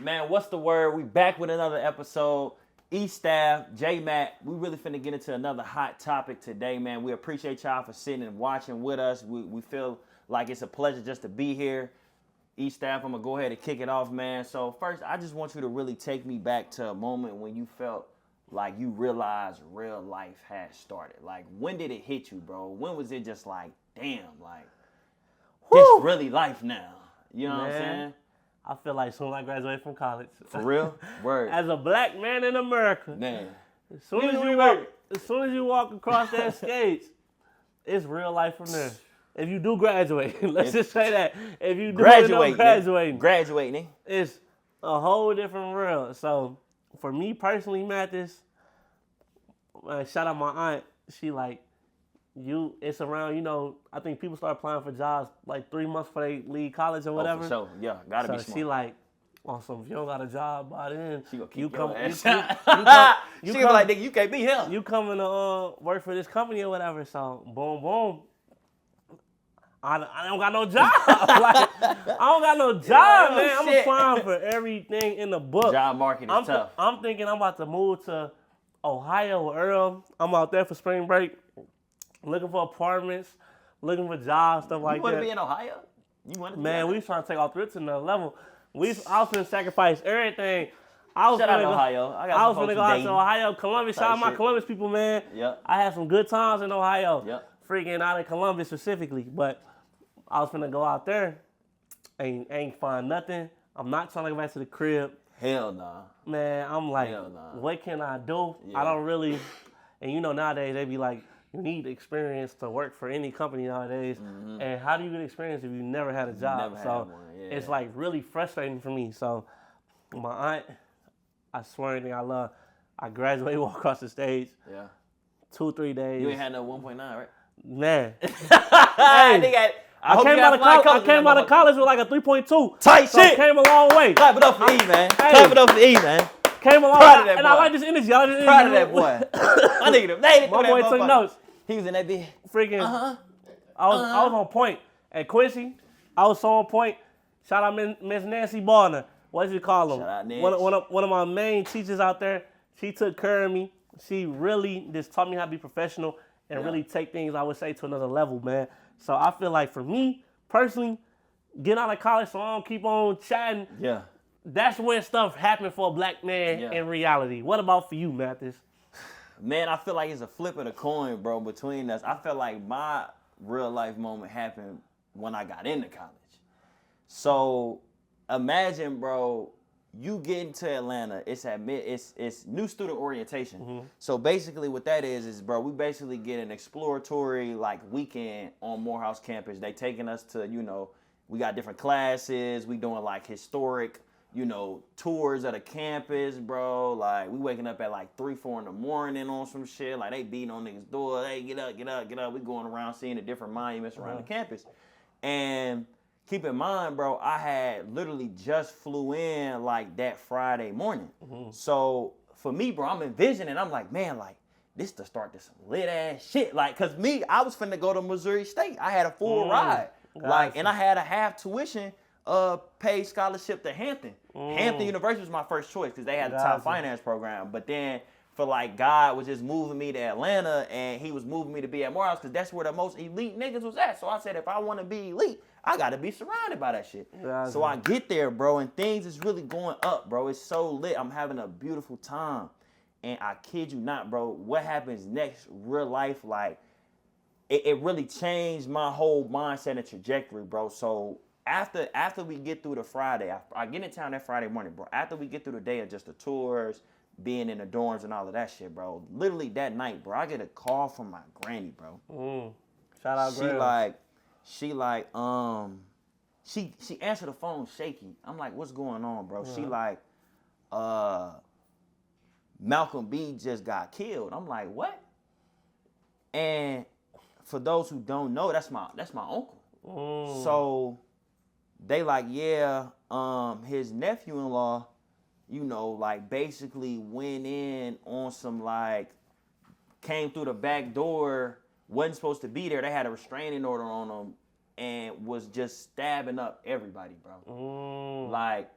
Man, what's the word? We back with another episode. E-Staff, J-Mac, we really finna get into another hot topic today, man. We appreciate y'all for sitting and watching with us. We feel like it's a pleasure just to be here. E-Staff, I'm gonna go ahead and kick it off, man. So first, I just want you to really take me back to a moment when you felt like you realized real life had started. Like, when did it hit you, bro? When was it just like, damn, like, this really life now? You know what I'm saying? I feel like soon I graduate from college. For real? Word. As a black man in America, Man. as soon as you walk across that stage, it's real life from there. If you do graduate, let's just say that. If you do end up graduating, it's a whole different world. So for me personally, Mathis, shout out my aunt. She like, it's around, I think people start applying for jobs like 3 months before they leave college or whatever. Oh, for sure. Yeah, gotta be smart. So she like, awesome, if you don't got a job by then, she gonna you kick come, your ass. you She gonna be like, nigga, you can't be here. You coming to work for this company or whatever. So boom, boom. I don't got no job. I don't got no job, man. I'm applying for everything in the book. Job market is tough. I'm thinking I'm about to move to Ohio or Earl. I'm out there for spring break, looking for apartments, looking for jobs, stuff like that. You want to be in Ohio? Man, we was trying to take our trips to another level. I was going to sacrifice everything. Shout out to Ohio. I was going to go out to Ohio, Columbus. Shout out my Columbus people, man. Yep. I had some good times in Ohio. Yep. Freaking out in Columbus specifically. But I was finna go out there. Ain't find nothing. I'm not trying to go back to the crib. Hell nah. Man, I'm like, nah. What can I do? Yeah. I don't really, and nowadays they be like, you need experience to work for any company nowadays. Mm-hmm. And how do you get experience if you never had a job? It's like really frustrating for me. So my aunt, I swear anything I love, I graduated, walk across the stage. Yeah. 2-3 days. You ain't had no 1.9, right? Man. Hey, I came out of college with like a 3.2. Tight so shit. Came a long way. Clap it up for E, man. Clap it up for E, man. Came a long way. And I like this energy. Proud of that boy. My nigga made it. My boy took notes. He was in that bitch. Freaking. I was on point. At Quincy, I was so on point. Shout out Miss Nancy Barner. What did you call him? Shout out Nancy. One of my main teachers out there. She took care of me. She really just taught me how to be professional and really take things, I would say, to another level, man. So I feel like for me, personally, getting out of college so I don't keep on chatting, that's when stuff happened for a black man in reality. What about for you, Mathis? Man, I feel like it's a flip of the coin, bro, between us. I feel like my real life moment happened when I got into college. So imagine, bro, you get into Atlanta, it's new student orientation. Mm-hmm. So basically what that is, bro, we basically get an exploratory like weekend on Morehouse campus. They taking us to, we got different classes, we doing like historic, tours of the campus, bro. Like we waking up at like 3-4 in the morning on some shit. Like they beating on niggas' door. Hey, get up. We going around seeing the different monuments around the campus. And keep in mind, bro, I had literally just flew in like that Friday morning. Mm-hmm. So for me, bro, I'm envisioning, I'm like, man, like this to start this lit ass shit. Like, cause me, I was finna go to Missouri State. I had a full ride. Like, and I had a half tuition paid scholarship to Hampton. Hampton University was my first choice because they had the top finance program. But then for like God was just moving me to Atlanta and he was moving me to be at Morehouse because that's where the most elite niggas was at. So I said, if I want to be elite, I got to be surrounded by that shit. So I get there, bro, and things is really going up, bro. It's so lit. I'm having a beautiful time. And I kid you not, bro, what happens next, real life, like, it really changed my whole mindset and trajectory, bro. So after we get through the Friday, I get in town that Friday morning, bro. After we get through the day of just the tours, being in the dorms and all of that shit, bro. Literally that night, bro, I get a call from my granny, bro. Shout out, Granny. She answered the phone shaky. I'm like, what's going on, bro? She like, Malcolm B just got killed. I'm like, what? And for those who don't know, that's my uncle. So they like, his nephew-in-law, like basically went in on some like, came through the back door, wasn't supposed to be there. They had a restraining order on him and was just stabbing up everybody, bro. Like,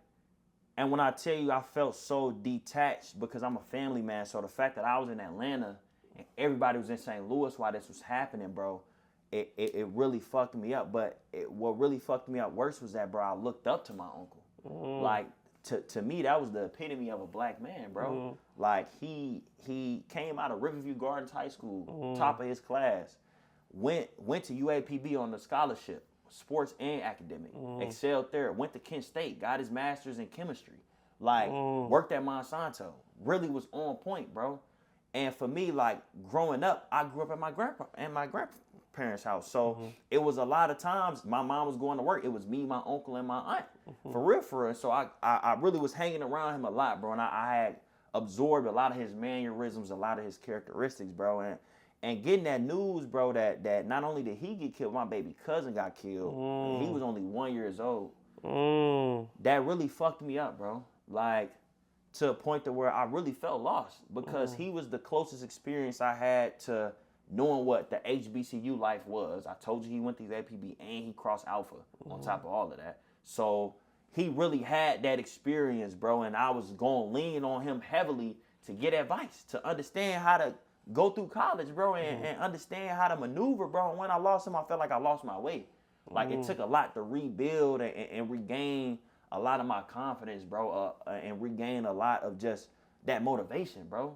And when I tell you I felt so detached because I'm a family man, so the fact that I was in Atlanta and everybody was in St. Louis while this was happening, bro, it really fucked me up. But what really fucked me up worse was that, bro, I looked up to my uncle. Like, to me, that was the epitome of a black man, bro. Like, he came out of Riverview Gardens High School, top of his class, went to UAPB on the scholarship, sports and academic, excelled there, went to Kent State, got his master's in chemistry, like, worked at Monsanto, really was on point, bro. And for me, like, growing up, I grew up at my grandparents' house. So it was a lot of times my mom was going to work. It was me, my uncle, and my aunt. For real. So I really was hanging around him a lot, bro. And I had absorbed a lot of his mannerisms, a lot of his characteristics, bro. And getting that news, bro, that not only did he get killed, my baby cousin got killed. And he was only 1 year old. That really fucked me up, bro. Like, to a point to where I really felt lost because he was the closest experience I had to knowing what the HBCU life was. I told you he went to APB and he crossed Alpha on top of all of that. So he really had that experience, bro, and I was going to lean on him heavily to get advice, to understand how to go through college, bro, and understand how to maneuver, bro. And when I lost him, I felt like I lost my way. Like, it took a lot to rebuild and regain a lot of my confidence, bro, and regain a lot of just that motivation, bro.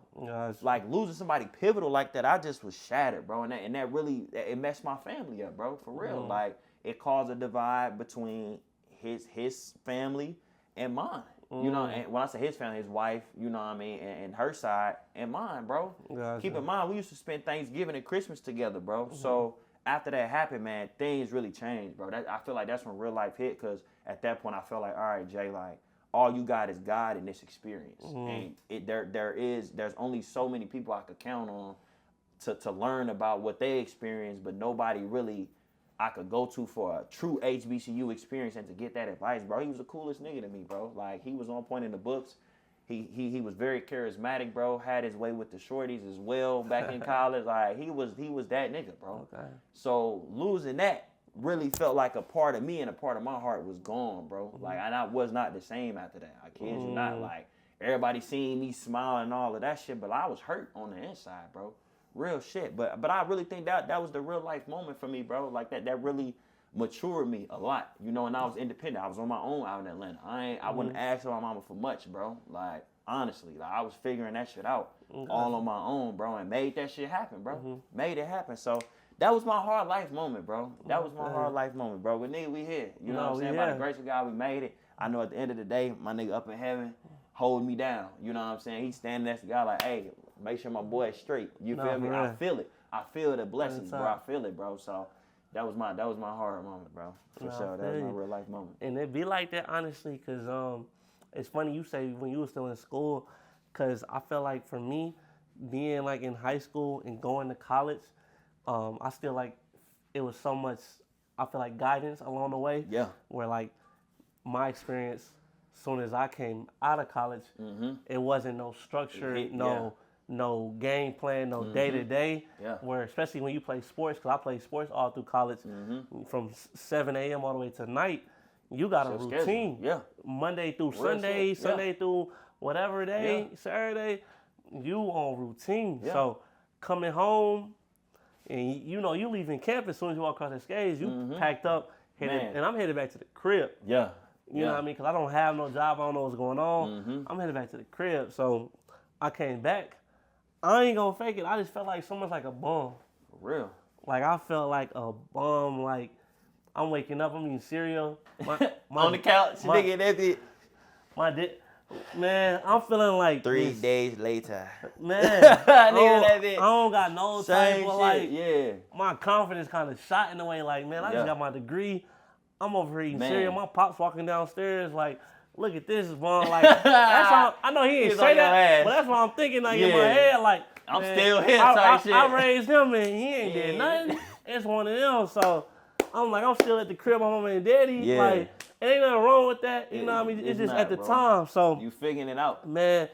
Like, losing somebody pivotal like that, I just was shattered, bro. And that really, it messed my family up, bro, for real. Like, it caused a divide between his family and mine. You know, and when I say his family, his wife, you know what I mean, and her side, and mine, bro. Keep in mind, we used to spend Thanksgiving and Christmas together, bro. So after that happened, man, things really changed, bro. I feel like that's when real life hit, because at that point I felt like, all right, Jay, like, all you got is God in this experience. And there's only so many people I could count on to learn about what they experienced, but nobody really I could go to for a true HBCU experience and to get that advice, bro. He was the coolest nigga to me, bro. Like, he was on point in the books. He was very charismatic, bro. Had his way with the shorties as well back in college. Like, he was that nigga, bro. Okay. So losing that really felt like a part of me and a part of my heart was gone, bro. Like, and I was not the same after that. I kid you not. Like, everybody seeing me smile and all of that shit, but I was hurt on the inside, bro. Real shit. But I really think that was the real life moment for me, bro. Like, that really matured me a lot, you know. And I was independent. I was on my own out in Atlanta. I wouldn't ask my mama for much, bro. Like, honestly, like, I was figuring that shit out all on my own, bro, and made that shit happen, bro. Made it happen. So that was my hard life moment, bro. That was my hard life moment, bro. But nigga, we here. You know what I'm saying? By the grace of God, we made it. I know at the end of the day, my nigga up in heaven holding me down. You know what I'm saying? He's standing next to God like, hey, make sure my boy is straight. You feel me? I feel it. I feel the blessings, bro. I feel it, bro. So that was my hard moment, bro. For sure. That was my real life moment. And it be like that, honestly, because it's funny you say when you were still in school, because I feel like for me, being like in high school and going to college, I still like it was so much, I feel like, guidance along the way. Yeah. Where like my experience, as soon as I came out of college, it wasn't no structure, no game plan, no day-to-day. Yeah. Where especially when you play sports, because I played sports all through college, from 7 a.m. all the way to night, you got a routine. Yeah. Monday through Sunday, Sunday through whatever day, Saturday, you on routine. Yeah. So coming home, and you know, you leaving campus as soon as you walk across the skates, you packed up, and I'm headed back to the crib. Yeah. You know what I mean? Because I don't have no job. I don't know what's going on. I'm headed back to the crib. So I came back. I ain't going to fake it. I just felt like so much like a bum. For real. Like, I felt like a bum. Like, I'm waking up. I'm eating cereal. On the couch. Nigga, that bitch. Man, I'm feeling like 3 days later. Man, I don't got no type of like, my confidence kind of shot in the way. Like, man, I just got my degree. I'm over here eating cereal. My pop's walking downstairs like, look at this, bro. Like, that's all. I know he ain't say that, but that's what I'm thinking, like, in my head. Like, I'm still here type shit. I raised him and he ain't did nothing. It's one of them. So I'm like, I'm still at the crib, my mama and daddy. Like, it ain't nothing wrong with that. You know what I mean? It's just not, at the time. So you figuring it out. Man,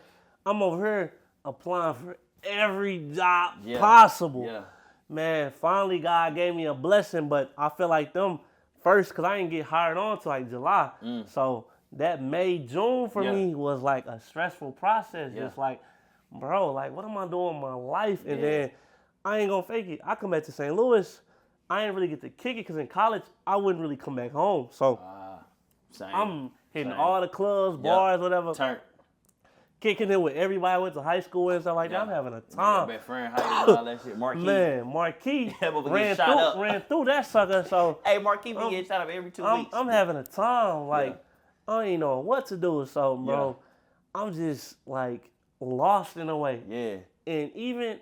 I'm over here applying for every job possible. Yeah. Man, finally God gave me a blessing, but I feel like them first, because I didn't get hired on until like July. So that May, June for me was like a stressful process. Yeah. Just like, bro, like what am I doing in my life? And then I ain't gonna fake it. I come back to St. Louis. I ain't really get to kick it because in college I wouldn't really come back home. So I'm hitting all the clubs, bars, whatever. Turn. Kicking it with everybody I went to high school and stuff like that. I'm having a time. Best friend, how you all that shit? Marquis. Man, Marquis ran through that sucker. So hey, Marquis be getting shot up every 2 weeks. I'm having a time. Like I ain't know what to do. So bro, I'm just like lost in a way. Yeah. And even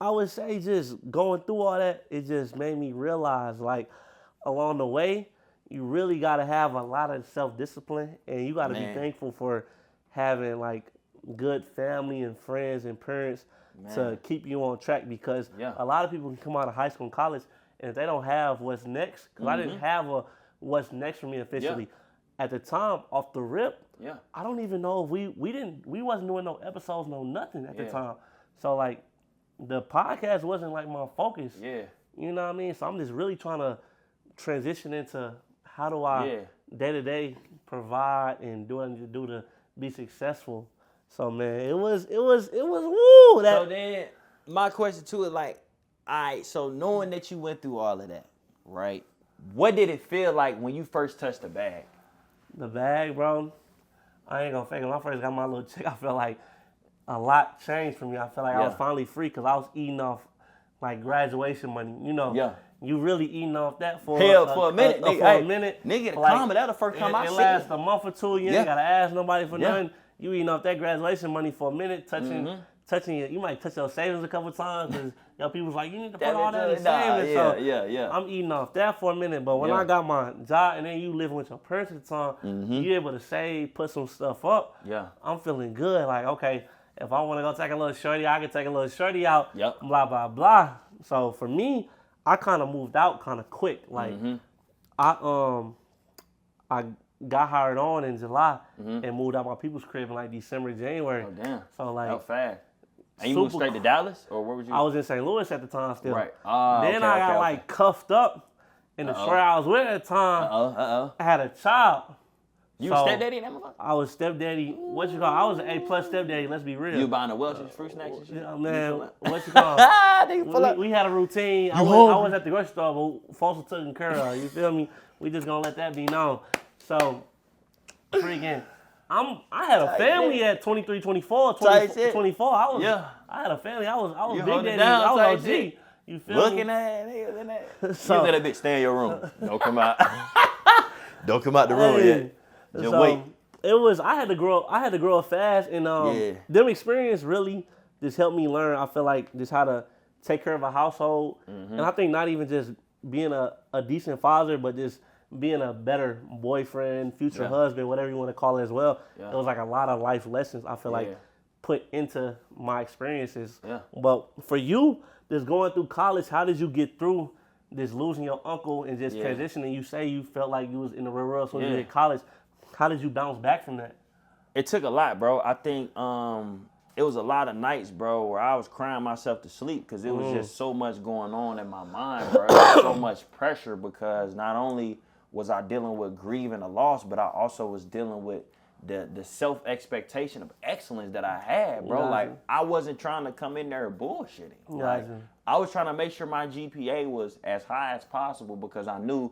I would say just going through all that, it just made me realize like along the way, you really gotta have a lot of self-discipline and you gotta be thankful for having like good family and friends and parents to keep you on track because a lot of people can come out of high school and college and if they don't have what's next, because I didn't have a what's next for me officially. At the time, off the rip, I don't even know if we wasn't doing no episodes, no nothing at the time. So like the podcast wasn't like my focus. Yeah. You know what I mean? So I'm just really trying to transition into how do I day to day provide and do what I need to do to be successful. So man, it was woo. So then my question too is like, all right, so knowing that you went through all of that, right? What did it feel like when you first touched the bag? The bag, bro. I ain't gonna fake it. When I first got my little check, I felt like a lot changed for me. I felt like I was finally free because I was eating off like graduation money. You know, you really eating off that for a minute. Nigga, comment that the first time I see it. It lasts a month or two. You ain't gotta ask nobody for nothing. You eating off that graduation money for a minute, touching you might touch your savings a couple times because people's like, you need to put all that in savings. I'm eating off that for a minute, but when I got my job and then you living with your parents at the time, you able to save, put some stuff up. I'm feeling good. Like, okay, if I want to go take a little shorty, I can take a little shorty out. Blah blah blah. So for me, I kind of moved out kind of quick. Like I got hired on in July and moved out my people's crib in like December, January. Oh damn! So like, how fast? And you moved straight to Dallas, or where was you? I was in St. Louis at the time still. Right. Then I got like cuffed up, and the short I was with at the time, I had a child. You was stepdaddy in that motherfucker? I was stepdaddy. What you call? I was an A+ stepdaddy. Let's be real. You buying the Welch's fruit snacks and shit? Yeah, man. What you call? we had a routine. I was at the grocery store, but folks were taking care of. You feel me? We just gonna let that be known. So, freaking, I had a family at 23, 24, 24. I had a family. I was big daddy. I was OG. You feel me? Looking at niggas in that. So, you let that bitch stay in your room. Don't come out. Don't come out the room yet. Just wait. It was. I had to grow up fast, and them experience really just helped me learn. I feel like just how to take care of a household, and I think not even just being a decent father, but just being a better boyfriend, future husband, whatever you want to call it as well. It was like a lot of life lessons I feel like put into my experiences. But for you, just going through college, how did you get through this losing your uncle and just transitioning? You say you felt like you was in the real world, so you did college. How did you bounce back from that? It took a lot, bro. I think it was a lot of nights, bro, where I was crying myself to sleep because it was just so much going on in my mind, bro. So much pressure because not only was I dealing with grieving a loss, but I also was dealing with the self-expectation of excellence that I had, bro. Like, I wasn't trying to come in there bullshitting. Like, I was trying to make sure my GPA was as high as possible because I knew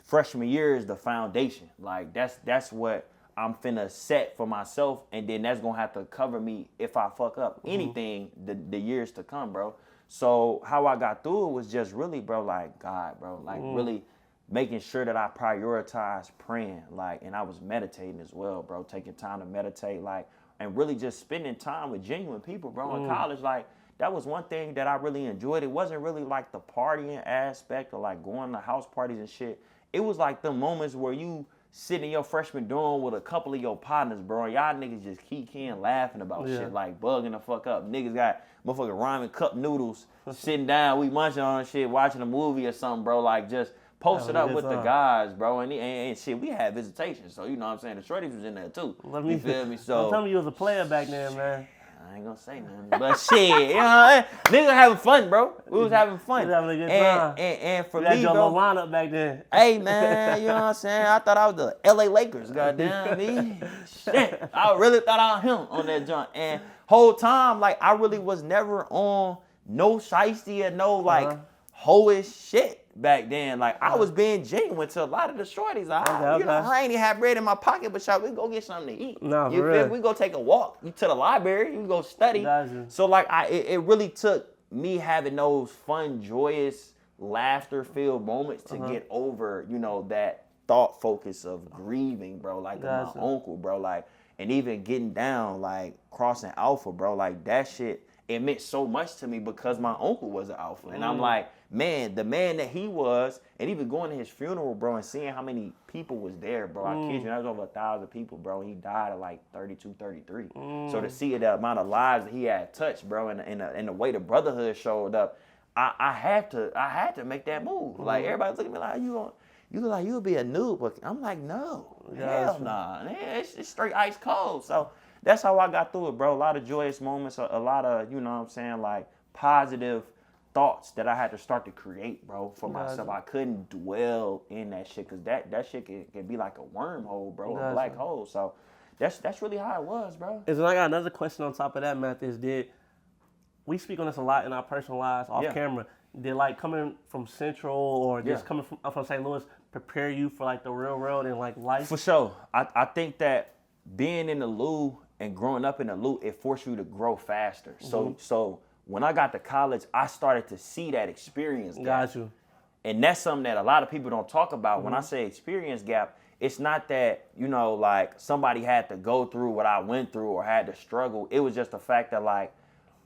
freshman year is the foundation. Like, that's what I'm finna set for myself, and then that's gonna have to cover me if I fuck up anything the years to come, bro. So how I got through it was just really, bro, like God, bro, like really making sure that I prioritize praying, like, and I was meditating as well, bro, taking time to meditate, like, and really just spending time with genuine people, bro. In college, like, that was one thing that I really enjoyed. It wasn't really like the partying aspect or like going to house parties and shit. It was like the moments where you sit in your freshman dorm with a couple of your partners, bro, and y'all niggas just kicking laughing about shit, like bugging the fuck up. Niggas got motherfucking ramen cup noodles, sitting down, we munching on shit, watching a movie or something, bro, like just posted up with the guys, bro, and shit, we had visitation, so you know what I'm saying, the shorties was in there too. You feel me? So don't tell me you was a player back then, man. I ain't gonna say nothing. But shit, you know, niggas having fun, bro. We was having fun. We was having a good time. And for we me, had bro. lineup back then. Hey, man, you know what I'm saying? I thought I was the LA Lakers, goddamn me. Shit. I really thought I was him on that joint. And whole time, like, I really was never on no shiesty or no, like, hoish shit back then. Like, I was being genuine to a lot of the shorties. You know, I ain't even have bread in my pocket, but y'all, we go get something to eat. No, you feel? We go take a walk to the library. You go study. So, like, it really took me having those fun, joyous, laughter-filled moments to get over, you know, that thought focus of grieving, bro. Like, my uncle, bro. Like, and even getting down, like, crossing Alpha, bro. Like, that shit, it meant so much to me because my uncle was an Alpha. And I'm like, man, the man that he was, and even going to his funeral, bro, and seeing how many people was there, bro. I kid you, that was over 1,000 people, bro. He died at like 32, 33. So to see the amount of lives that he had touched, bro, and the way the brotherhood showed up, I had to make that move. Like, everybody's looking at me like, you look like you'll be a noob. But I'm like, no, hell nah. It's straight ice cold. So that's how I got through it, bro. A lot of joyous moments, a lot of, you know what I'm saying, like, positive thoughts that I had to start to create, bro, for myself. I couldn't dwell in that shit because that shit can be like a wormhole, bro, a black hole. So that's really how it was, bro. And so I got another question on top of that, Matt, we speak on this a lot in our personal lives off camera. Did, like, coming from Central or just coming from St. Louis prepare you for, like, the real world and, like, life? For sure. I think that being in the Lou and growing up in the Lou, it forced you to grow faster. So when I got to college, I started to see that experience gap. Got you. And that's something that a lot of people don't talk about. When I say experience gap, it's not that, you know, like, somebody had to go through what I went through or had to struggle. It was just the fact that, like,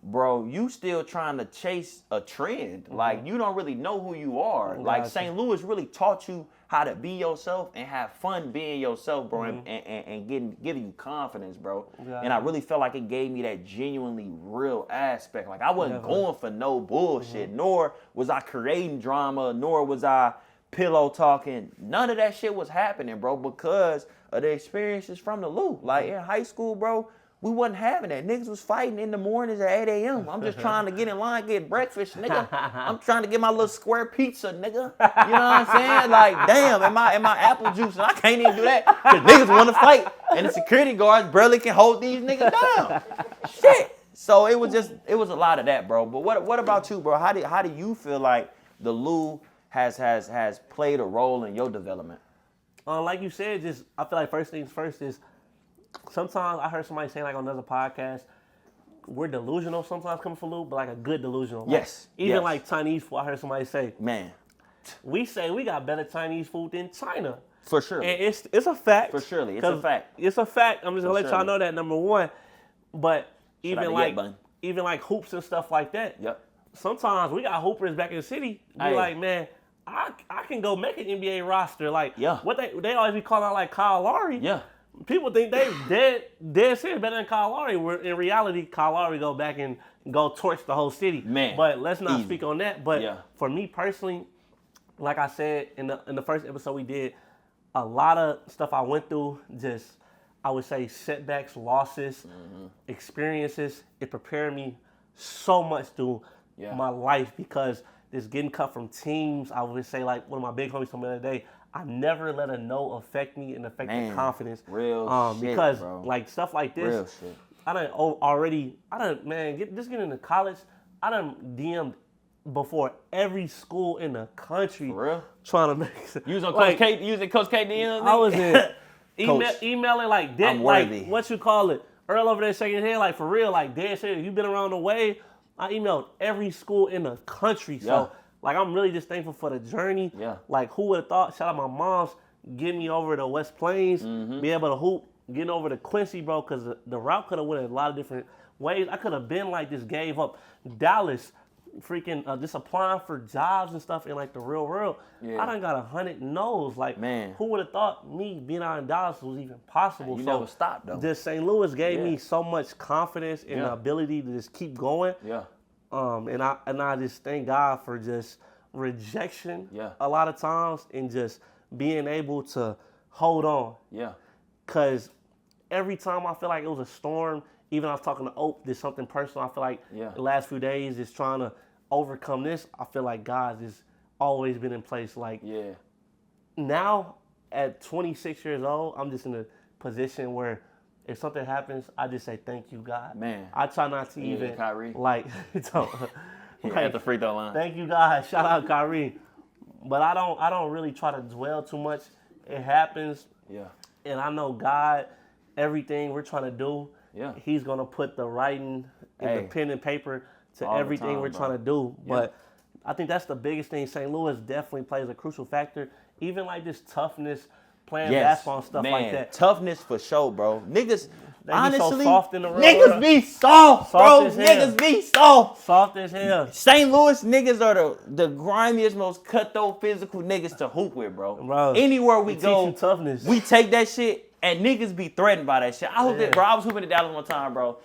bro, you still trying to chase a trend. Like, you don't really know who you are. Like, St. Louis really taught you how to be yourself and have fun being yourself, bro, and giving you confidence, bro. And I really felt like it gave me that genuinely real aspect. Like, I wasn't going for no bullshit, nor was I creating drama, nor was I pillow talking. None of that shit was happening, bro, because of the experiences from the Lou. Like, in high school, bro, we wasn't having that. Niggas was fighting in the mornings at 8 a.m. I'm just trying to get in line, get breakfast, nigga. I'm trying to get my little square pizza, nigga. You know what I'm saying? Like, damn, am I apple juice? And I can't even do that because niggas want to fight. And the security guards barely can hold these niggas down. Shit. So it was a lot of that, bro. But what about you, bro? How do you feel like the Lou has played a role in your development? Like you said, I feel like first things first is, sometimes I heard somebody saying, like, on another podcast, we're delusional sometimes coming from Lou, but like a good delusional. Yes. Like, even like Chinese food, I heard somebody say, man, we say we got better Chinese food than China. For sure. And it's a fact. For surely. It's a fact. It's a fact. I'm just going to let y'all know that, number one. But even like hoops and stuff like that. Yep. Sometimes we got hoopers back in the city. Be like, man, I can go make an NBA roster. Like, what they always be calling out, like, Kyle Lowry. Yeah. People think they dead serious better than Kyle Lowry. Where in reality, Kyle Lowry go back and go torch the whole city. Man, but let's not speak on that. But for me personally, like I said in the first episode we did, a lot of stuff I went through, just I would say setbacks, losses, experiences. It prepared me so much through my life because this getting cut from teams. I would say, like one of my big homies told me the other day, I never let a no affect me and affect the confidence. Real shit, because bro. Like stuff like this, real shit. Getting into college, I done DM'd before every school in the country. For real? Trying to make You was on Coach K, using Coach K DMs? I was in emailing like dead, I'm worthy. Like what you call it? Earl over there shaking his head like for real, like dead shit. You been around the way. I emailed every school in the country. So like I'm really just thankful for the journey. Yeah. Like who would have thought? Shout out my moms getting me over to West Plains, be able to hoop, getting over to Quincy, bro, because the route could have went a lot of different ways. I could have been like just gave up Dallas, freaking just applying for jobs and stuff in like the real world. Yeah. I done got 100 no's. Like, man, who would have thought me being out in Dallas was even possible? You never stopped though. This St. Louis gave me so much confidence and the ability to just keep going. Yeah. And I just thank God for just rejection a lot of times and just being able to hold on. Yeah. Cause every time I feel like it was a storm, even I was talking to Ope, did something personal. I feel like the last few days is trying to overcome this. I feel like God has always been in place. Like now at 26 years old, I'm just in a position where if something happens, I just say thank you, God. Man, I try not to even Kyrie. like at the free throw line. Thank you, God. Shout out Kyrie. But I don't really try to dwell too much. It happens. Yeah. And I know God, everything we're trying to do, He's gonna put the writing and the pen and paper to everything we're trying to do. But I think that's the biggest thing. St. Louis definitely plays a crucial factor. Even like this toughness, playing basketball and stuff like that. Toughness for sure, bro. Niggas, they honestly, be so soft in the real niggas world. be soft, bro. As hell. Niggas be soft. Soft as hell. St. Louis niggas are the grimiest, most cutthroat physical niggas to hoop with, bro. Anywhere we go, toughness. We take that shit and niggas be threatened by that shit. I was hooping in Dallas one time, bro.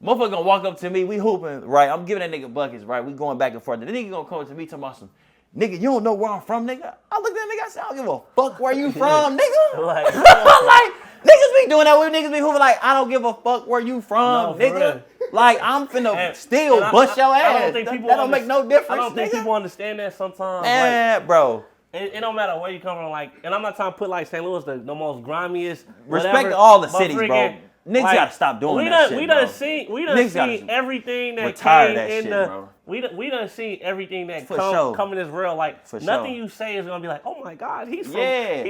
Motherfucker gonna walk up to me, we hooping, right? I'm giving that nigga buckets, right? We going back and forth. The nigga gonna come up to me talking about some, nigga, you don't know where I'm from, nigga? I looked at that nigga, I said, I don't give a fuck where you from, nigga. like, niggas be doing that with niggas be hooping like, I don't give a fuck where you from, nigga. Like, I'm finna still bust your ass. I don't think people that don't make no difference, I don't think nigga. people understand that sometimes. Man, bro. It don't matter where you come from, like, and I'm not trying to put like St. Louis the most grimiest. Respect to all the cities, bro. Niggas gotta stop doing that shit, we done seen everything that came in bro. We done seen everything that come in this real. Like nothing you say is gonna be like, oh my God, he's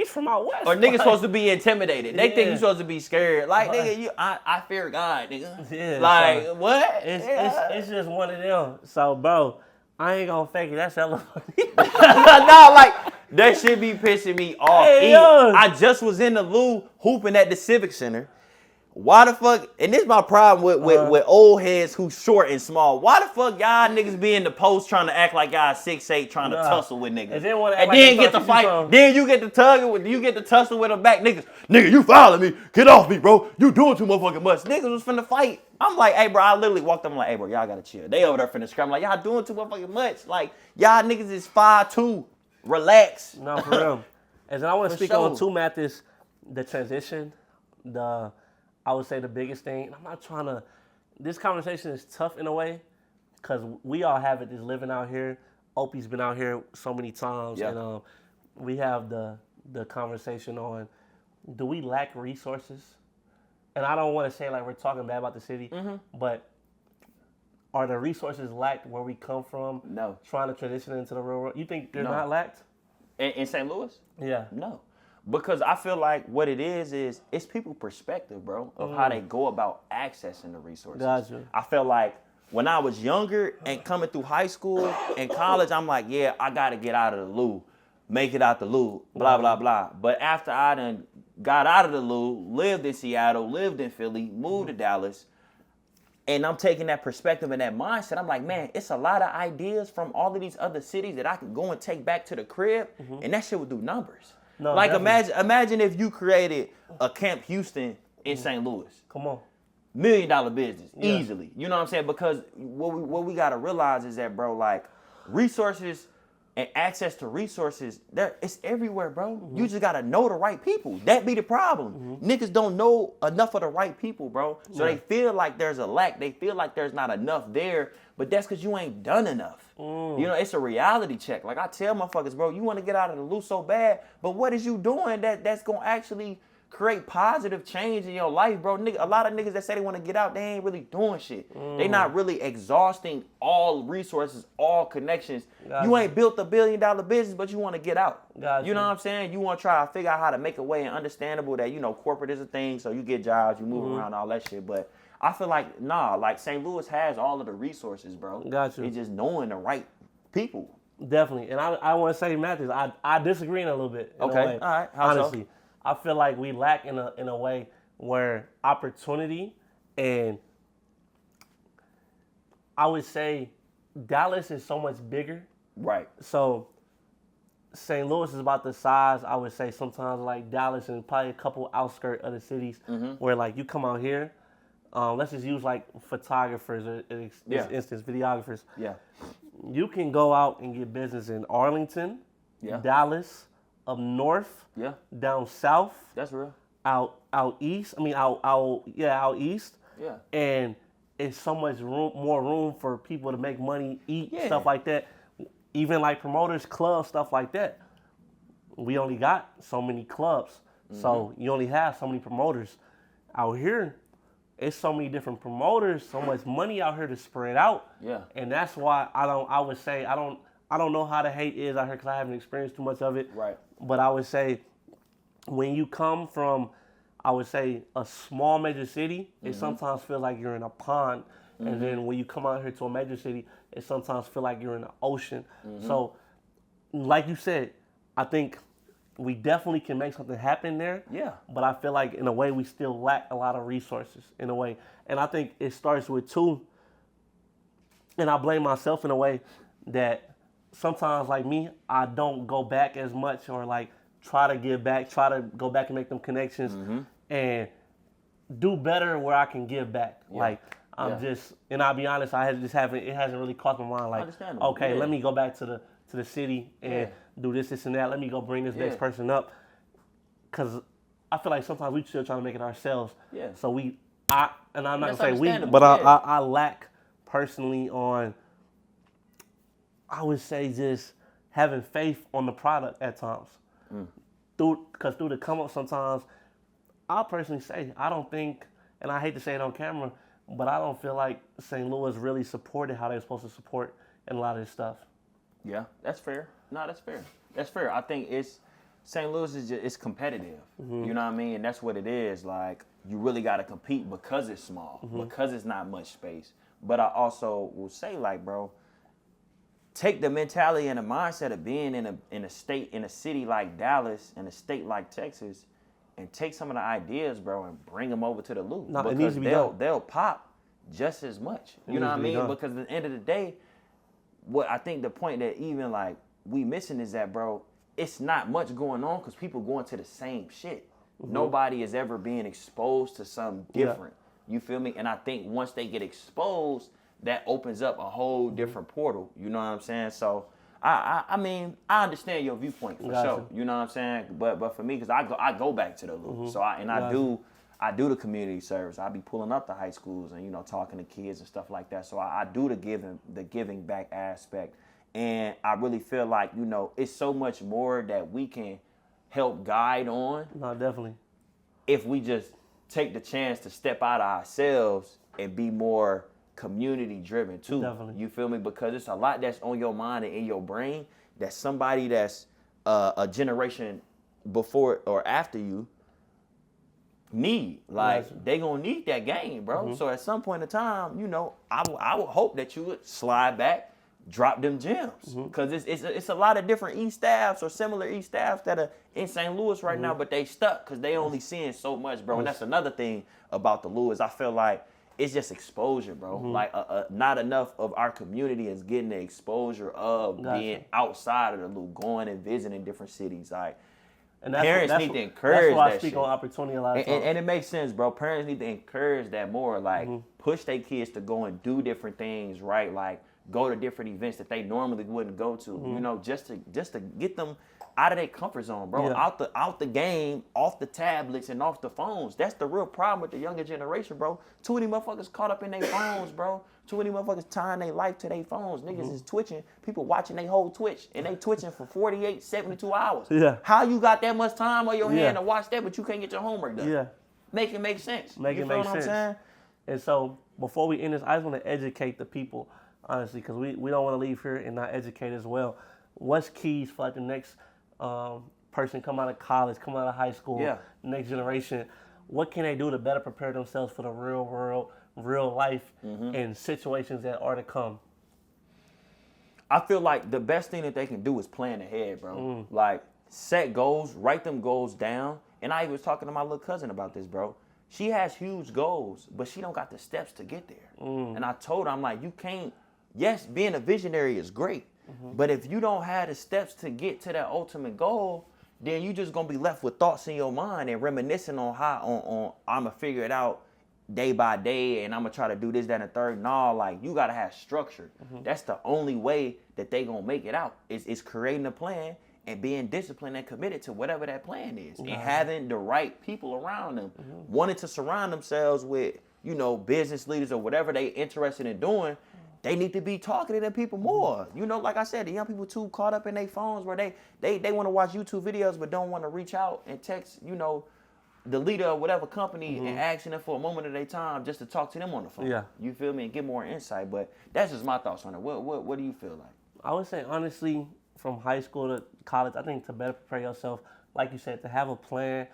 from out west. Or niggas supposed to be intimidated. They think you supposed to be scared. Like nigga, I fear God, nigga. Yeah, like so what? It's just one of them. So bro, I ain't gonna fake it. That's hella funny. No, like that shit be pissing me off. Hey, I just was in the Lou hooping at the Civic Center. Why the fuck, and this is my problem with old heads who short and small. Why the fuck y'all niggas be in the post trying to act like y'all 6'8", trying to tussle with niggas? And then, then get the fight. Then you get the tussle with them back. Nigga, you following me. Get off me, bro. You doing too motherfucking much. Niggas was finna fight. I'm like, hey, bro, I literally walked up. I'm like, hey, bro, y'all gotta chill. They over there finna scram. Like, y'all doing too motherfucking much. Like, y'all niggas is 5'2". Relax. No, for real. And then I want to speak on too, Mathis, the transition, I would say the biggest thing, and I'm not trying to, this conversation is tough in a way, because we all have it, just living out here. Opie's been out here so many times, and we have the conversation on, do we lack resources? And I don't want to say like we're talking bad about the city, but are the resources lacked where we come from? No. Trying to transition into the real world? You think they're not lacked? In St. Louis? Yeah. No. Because I feel like what it is it's people's perspective, bro, of how they go about accessing the resources. Gotcha. I felt like when I was younger and coming through high school and college, I'm like, yeah, I got to get out of the Lou, make it out the Lou, blah, blah, blah. But after I done got out of the Lou, lived in Seattle, lived in Philly, moved to Dallas, and I'm taking that perspective and that mindset, I'm like, man, it's a lot of ideas from all of these other cities that I could go and take back to the crib, and that shit would do numbers. No, like definitely. imagine if you created a Camp Houston in St. Louis. Come on. $1 million business, easily. You know what I'm saying? Because what we gotta realize is that, bro, like resources and access to resources, it's everywhere, bro. You just gotta know the right people. That be the problem. Niggas don't know enough of the right people, bro. So they feel like there's a lack. They feel like there's not enough there, but that's because you ain't done enough. You know, it's a reality check. Like I tell motherfuckers, bro, you want to get out of the loop so bad, but what is you doing that's gonna actually create positive change in your life, bro? A lot of niggas that say they want to get out, they ain't really doing shit. They not really exhausting all resources, all connections. Gotcha. You ain't built $1 billion business, but you want to get out. Gotcha. You know what I'm saying? You want to try to figure out how to make a way and understandable that, you know, corporate is a thing, so you get jobs, you move around, all that shit. But I feel like, like St. Louis has all of the resources, bro. Gotcha. It's just knowing the right people. Definitely. And I want to say, Mathis, I disagree in a little bit. Okay. All right. How honestly. So? I feel like we lack in a way where opportunity, and I would say Dallas is so much bigger. Right. So St. Louis is about the size, I would say, sometimes like Dallas and probably a couple outskirts of the cities where like you come out here. Let's just use like photographers or in this instance, videographers. Yeah. You can go out and get business in Arlington, Dallas, up north, down south. That's real. out east. I mean, out east. Yeah. And it's so much more room for people to make money, eat, stuff like that. Even like promoters, clubs, stuff like that. We only got so many clubs, so you only have so many promoters. Out here, it's so many different promoters, so much money out here to spread out. Yeah. And that's why I would say I don't know how the hate is out here because I haven't experienced too much of it. Right. But I would say when you come from, I would say, a small major city, it sometimes feels like you're in a pond. And then when you come out here to a major city, it sometimes feels like you're in the ocean. So, like you said, I think we definitely can make something happen there. Yeah. But I feel like in a way we still lack a lot of resources in a way. And I think it starts with two, and I blame myself in a way that sometimes like me, I don't go back as much or like try to give back, try to go back and make them connections and do better where I can give back. Yeah. Like I'm just, and I'll be honest, it hasn't really crossed my mind. Like, okay, let me go back to the city and do this, and that. Let me go bring this next person up. Cause I feel like sometimes we still trying to make it ourselves. Yeah. So I'm not gonna say we, understandable. but I lack personally on, I would say just having faith on the product at times. Because through the come up sometimes, I'll personally say, I don't think, and I hate to say it on camera, but I don't feel like St. Louis really supported how they're supposed to support in a lot of this stuff. Yeah, that's fair. No, that's fair. That's fair. I think St. Louis is just, it's competitive. You know what I mean? And that's what it is. Like, you really got to compete because it's small, because it's not much space. But I also will say, like, bro, take the mentality and the mindset of being in a city like Dallas, in a state like Texas, and take some of the ideas, bro, and bring them over to the Loop. No, because it needs to be done. They'll pop just as much. You know what I mean? Because at the end of the day, what I think the point that even like we missing is that, bro, it's not much going on because people going to the same shit. Nobody is ever being exposed to something different. You feel me? And I think once they get exposed, that opens up a whole different portal. You know what I'm saying? So I mean, I understand your viewpoint for sure. You know what I'm saying? But for me, because I go back to the Loop. So I do the community service. I be pulling up to high schools and, you know, talking to kids and stuff like that. So I do the giving back aspect. And I really feel like, you know, it's so much more that we can help guide on. No, definitely. If we just take the chance to step out of ourselves and be more community driven too. Definitely. You feel me? Because it's a lot that's on your mind and in your brain that somebody that's a generation before or after you need. Like, they gonna need that game, bro. So at some point in time, you know, I would hope that you would slide back, drop them gems. Because it's a lot of different East staffs or similar East staffs that are in St. Louis right now, but they stuck because they only seeing so much, bro. And that's another thing about the Louis. I feel like it's just exposure, bro. Like, not enough of our community is getting the exposure of being outside of the Loop, going and visiting different cities. Like, and parents need to encourage that's why that I speak shit. on opportunity a lot of times. And it makes sense, bro. Parents need to encourage that more. Like, push their kids to go and do different things, right? Like, go to different events that they normally wouldn't go to. You know, just to get them out of their comfort zone, bro. Out the game, off the tablets and off the phones. That's the real problem with the younger generation, bro. Too many motherfuckers caught up in their phones, bro. Too many motherfuckers tying their life to their phones. Niggas is twitching. People watching their whole Twitch, and they twitching for 48, 72 hours. Yeah. How you got that much time on your hand to watch that, but you can't get your homework done? Yeah. Make it make sense. Make you it feel make what sense. I'm saying? And so before we end this, I just want to educate the people, honestly, because we don't want to leave here and not educate as well. What's keys for like the next person come out of college, come out of high school, next generation? What can they do to better prepare themselves for the real world, real life, and situations that are to come? I feel like the best thing that they can do is plan ahead, bro. Like, set goals, write them goals down. And I was talking to my little cousin about this, bro. She has huge goals, but she don't got the steps to get there. And I told her, I'm like, you can't, yes, being a visionary is great, but if you don't have the steps to get to that ultimate goal, then you just gonna be left with thoughts in your mind and reminiscing on how I'ma figure it out day by day and I'm gonna try to do this, that, and the third. No, like, you gotta have structure. That's the only way that they gonna make it out. Is creating a plan and being disciplined and committed to whatever that plan is, and having the right people around them, wanting to surround themselves with, you know, business leaders or whatever they interested in doing. They need to be talking to them people more. You know, like I said, the young people too caught up in their phones where they want to watch YouTube videos but don't want to reach out and text, you know, the leader of whatever company and asking them for a moment of their time just to talk to them on the phone. Yeah. You feel me? And get more insight. But that's just my thoughts on it. What do you feel like? I would say, honestly, from high school to college, I think to better prepare yourself, like you said, to have a plan.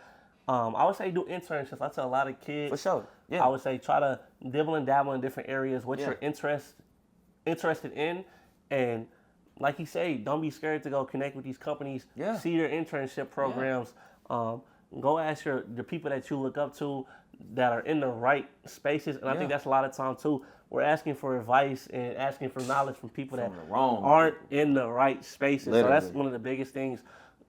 I would say do internships. I tell a lot of kids. For sure. Yeah. I would say try to dibble and dabble in different areas, what you're interested in. And like you say, don't be scared to go connect with these companies. Yeah. See their internship programs. Go ask the people that you look up to that are in the right spaces. And I think that's a lot of time too. We're asking for advice and asking for knowledge from people that aren't in the right spaces. Literally. So that's one of the biggest things.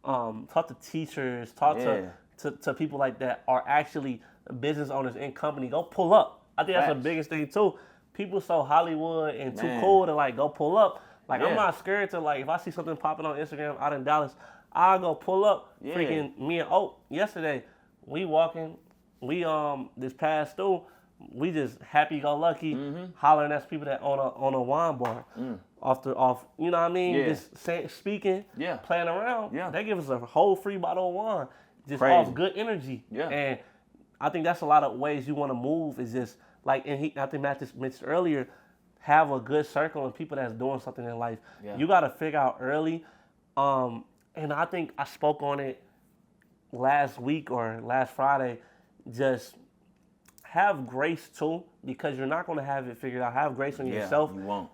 Talk to teachers, talk to people like that are actually business owners in company. Go pull up. I think that's the biggest thing too. People so Hollywood and too cool to like go pull up. Like I'm not scared to, like, if I see something popping on Instagram out in Dallas, I'll go pull up. Freaking me and Oak yesterday, we walking, we this past through, we just happy go lucky, hollering at people that on a wine bar, off you know what I mean? Just speaking, playing around. They give us a whole free bottle of wine, just off good energy. And I think that's a lot of ways you want to move. Is just like, and I think Matt just mentioned earlier, have a good circle of people that's doing something in life. You got to figure out early. And I think I spoke on it last week or last Friday. Just have grace too, because you're not going to have it figured out. Have grace on yourself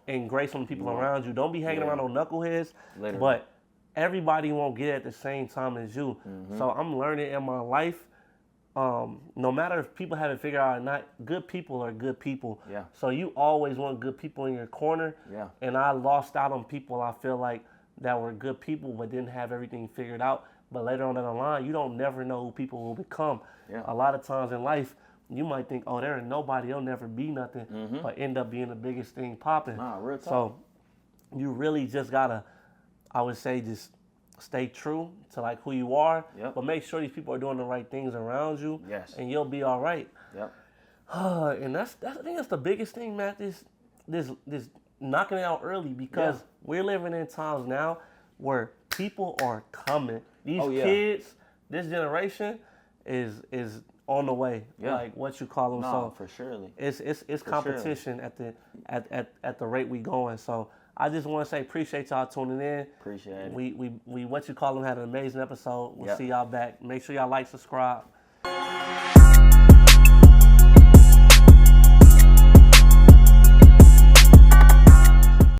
and grace on the people around you. Don't be hanging around on knuckleheads. Literally. But everybody won't get it at the same time as you. So I'm learning in my life, no matter if people have it figured out or not, good people are good people. So you always want good people in your corner. And I lost out on people, I feel like, that were good people but didn't have everything figured out. But later on down the line, you don't never know who people will become. A lot of times in life, you might think, oh, they're nobody, they'll never be nothing, but end up being the biggest thing popping. Real talk. So you really just gotta, I would say, just stay true to like who you are, but make sure these people are doing the right things around you, and you'll be all right. And I think that's the biggest thing, Matt. This knocking it out early, because we're living in times now where people are coming. These kids, this generation is on the way. Like what you call them. No, for surely. It's competition at the rate we going. So I just want to say appreciate y'all tuning in. Appreciate it. We what you call them had an amazing episode. We'll see y'all back. Make sure y'all like, subscribe.